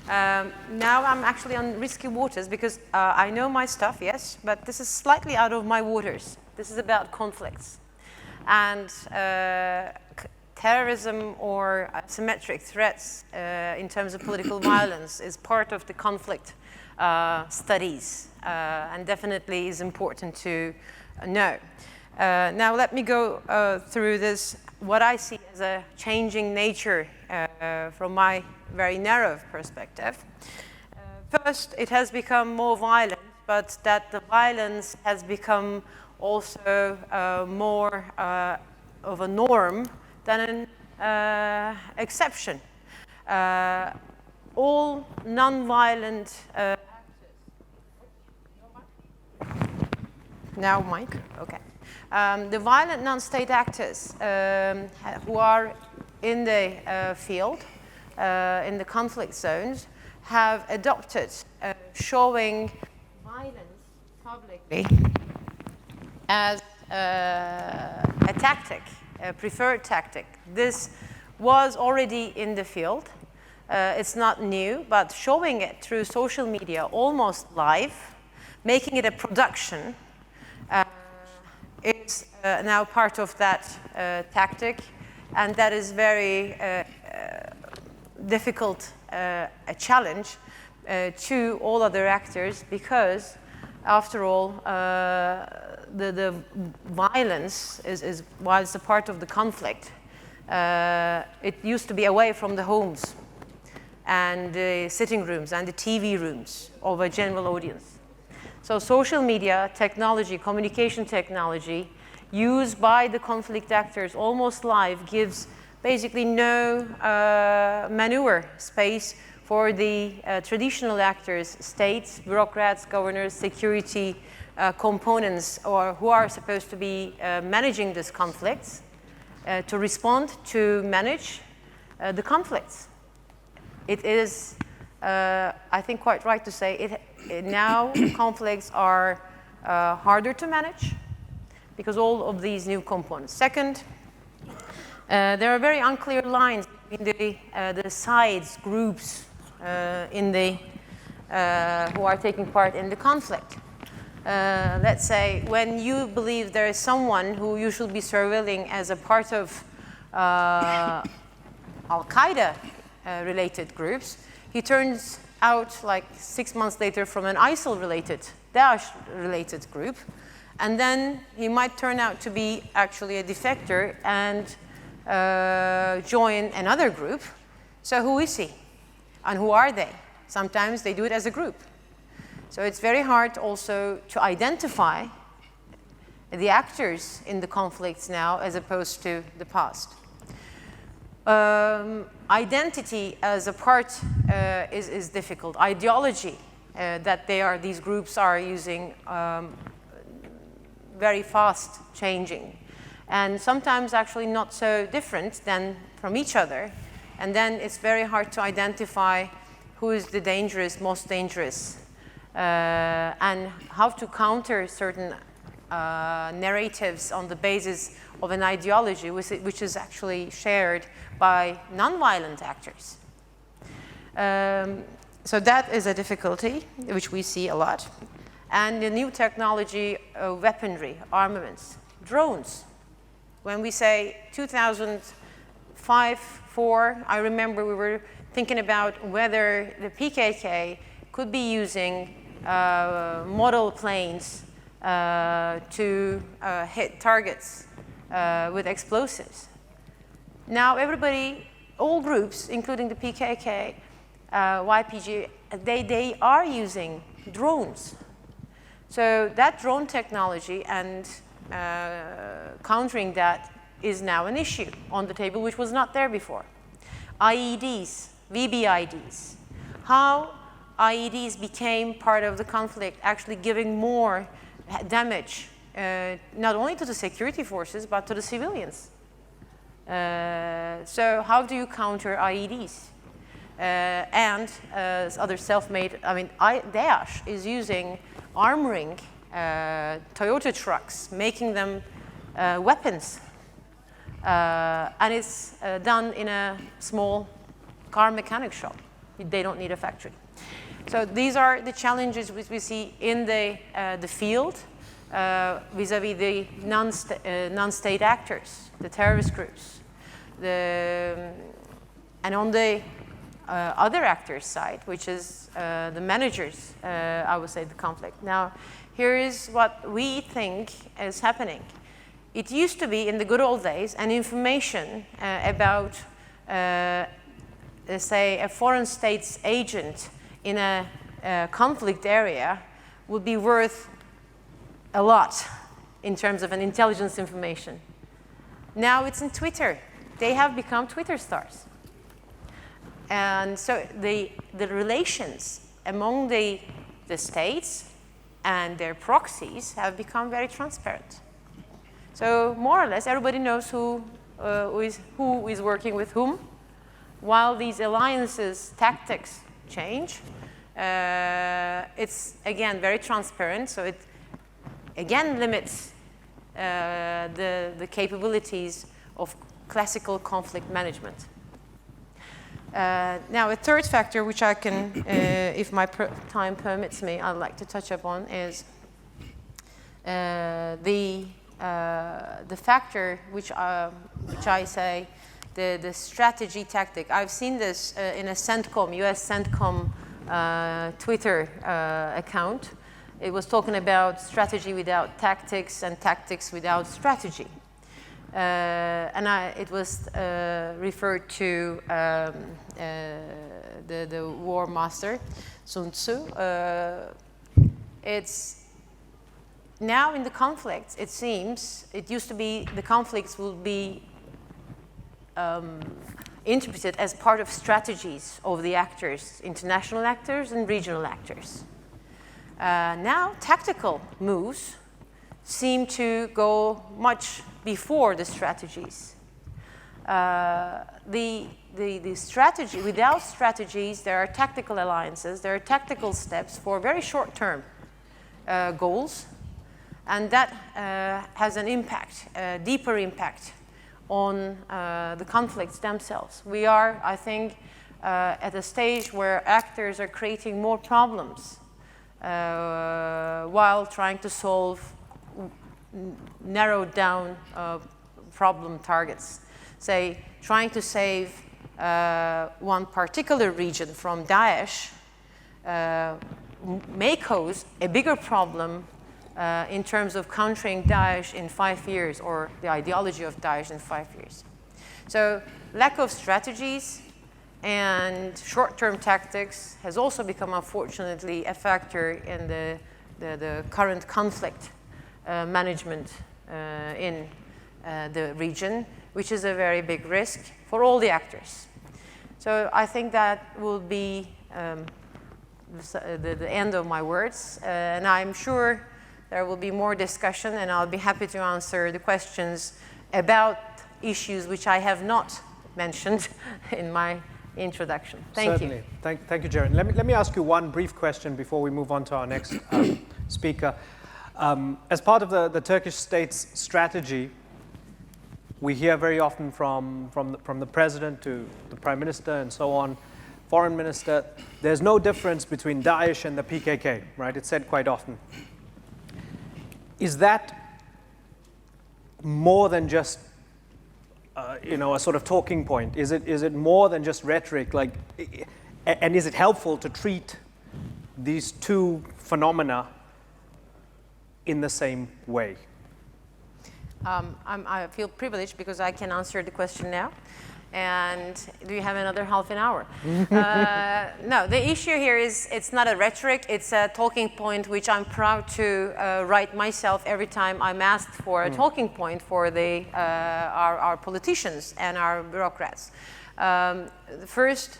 Now I'm actually on risky waters because I know my stuff, yes, but this is slightly out of my waters. This is about conflicts. And terrorism or asymmetric threats in terms of political violence is part of the conflict studies and definitely is important to know. Now let me go through this, what I see as a changing nature from my very narrow perspective. First, it has become more violent, but that the violence has become also more of a norm than an exception. All non-violent now, Mike, okay. The violent non-state actors who are in the field, in the conflict zones, have adopted showing violence publicly as a tactic, a preferred tactic. This was already in the field. It's not new, but showing it through social media almost live, making it a production, is now part of that tactic, and that is very difficult a challenge to all other actors because, after all, the violence is while it's a part of the conflict, it used to be away from the homes and the sitting rooms and the TV rooms of a general audience. So social media, technology, communication technology, used by the conflict actors almost live gives basically no maneuver space for the traditional actors, states, bureaucrats, governors, security components, or who are supposed to be managing these conflicts, to respond, to manage the conflicts. It is, I think, quite right to say now conflicts are harder to manage because all of these new components. Second, there are very unclear lines between the sides, groups in the, who are taking part in the conflict. Let's say when you believe there is someone who you should be surveilling as a part of Al-Qaeda related groups, he turns out like 6 months later from an ISIL-related, Daesh-related group, and then he might turn out to be actually a defector and join another group. So who is he? And who are they? Sometimes they do it as a group. So it's very hard also to identify the actors in the conflicts now as opposed to the past. Identity as a part is difficult. Ideology that these groups are using very fast changing, and sometimes actually not so different than from each other. And then it's very hard to identify who is the most dangerous, and how to counter certain narratives on the basis of an ideology which is actually shared by non-violent actors. So that is a difficulty which we see a lot. And the new technology, weaponry, armaments, drones. When we say 2005, 2004, I remember we were thinking about whether the PKK could be using model planes to hit targets with explosives. Now everybody, all groups, including the PKK, YPG, they are using drones. So that drone technology and countering that is now an issue on the table, which was not there before. IEDs, VBIDs, how IEDs became part of the conflict, actually giving more damage, not only to the security forces, but to the civilians. So how do you counter IEDs? And other self-made, Daesh is using armoring Toyota trucks, making them weapons. And it's done in a small car mechanic shop. they don't need a factory. So these are the challenges which we see in the field vis-a-vis the non-state actors, the terrorist groups. And on the other actors' side, which is the managers, I would say, the conflict. Now, here is what we think is happening. It used to be, in the good old days, an information about, say, a foreign state's agent in a conflict area would be worth a lot in terms of an intelligence information. Now it's in Twitter. They have become Twitter stars. And so the relations among the states and their proxies have become very transparent. So more or less, everybody knows who is working with whom. While these alliances, tactics change, it's, again, very transparent. So it, again, limits the capabilities of classical conflict management. Now, a third factor, which I can, if my time permits me, I'd like to touch upon, is the factor which I say the strategy tactic. I've seen this in a CENTCOM, US CENTCOM Twitter account. It was talking about strategy without tactics and tactics without strategy. And it was referred to the war master, Sun Tzu. It's now in the conflicts, it seems, it used to be the conflicts will be interpreted as part of strategies of the actors, international actors and regional actors. Now, tactical moves seem to go much before the strategies. The strategy, without strategies, there are tactical alliances, there are tactical steps for very short-term goals, and that has an impact, a deeper impact on the conflicts themselves. We are, I think, at a stage where actors are creating more problems while trying to solve narrowed down problem targets. Say, trying to save one particular region from Daesh may cause a bigger problem in terms of countering Daesh in 5 years, or the ideology of Daesh in 5 years. So lack of strategies and short-term tactics has also become, unfortunately, a factor in the current conflict management in the region, which is a very big risk for all the actors. So I think that will be the end of my words, and I'm sure there will be more discussion, and I'll be happy to answer the questions about issues which I have not mentioned in my introduction. Thank you. Thank you, Ceren. Let me ask you one brief question before we move on to our next speaker. As part of the Turkish state's strategy, we hear very often from the president to the prime minister and so on, foreign minister, there's no difference between Daesh and the PKK, right? It's said quite often. Is that more than just a sort of talking point? Is it more than just rhetoric? Like, and is it helpful to treat these two phenomena in the same way? I feel privileged because I can answer the question now. And do you have another half an hour? No, the issue here is it's not a rhetoric, it's a talking point which I'm proud to write myself every time I'm asked for a talking point for our politicians and our bureaucrats. First,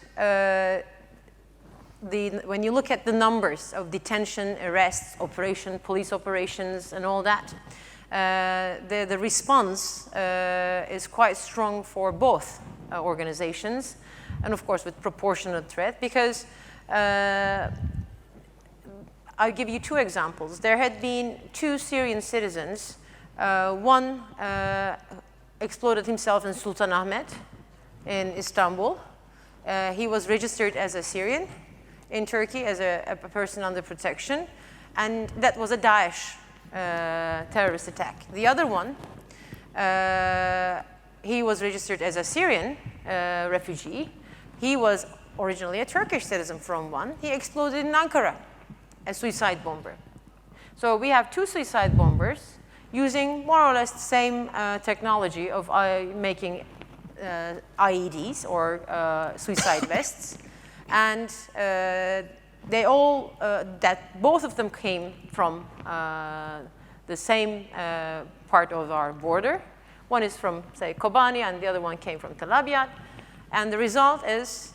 when you look at the numbers of detention, arrests, police operations, and all that, the response is quite strong for both organizations, and of course with proportionate threat, because I'll give you two examples. There had been 2 Syrian citizens. One exploded himself in Sultanahmet in Istanbul, He was registered as a Syrian in Turkey, as a person under protection, and that was a Daesh terrorist attack. The other one, he was registered as a Syrian refugee. He was originally a Turkish citizen from one. He exploded in Ankara, a suicide bomber. So we have two suicide bombers using more or less the same technology of making IEDs or suicide vests. And they all, both of them came from the same part of our border. One is from, say, Kobani, and the other one came from Tel Abyad. And the result is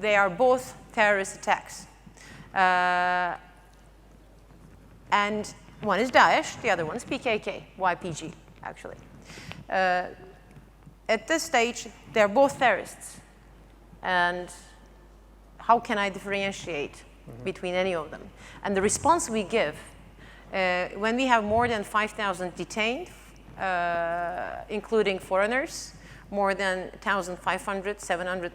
they are both terrorist attacks. And one is Daesh, the other one is PKK, YPG, actually. At this stage, they're both terrorists. And how can I differentiate between any of them? And the response we give, when we have more than 5,000 detained, including foreigners, more than 1,500, 700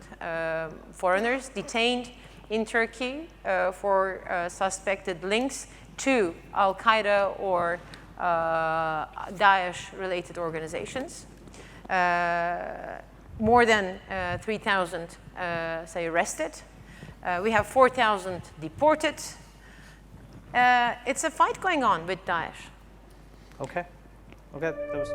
foreigners detained in Turkey for suspected links to Al-Qaeda or Daesh-related organizations. More than 3,000, say, arrested. We have 4,000 deported. It's a fight going on with Daesh. Okay. Okay. That was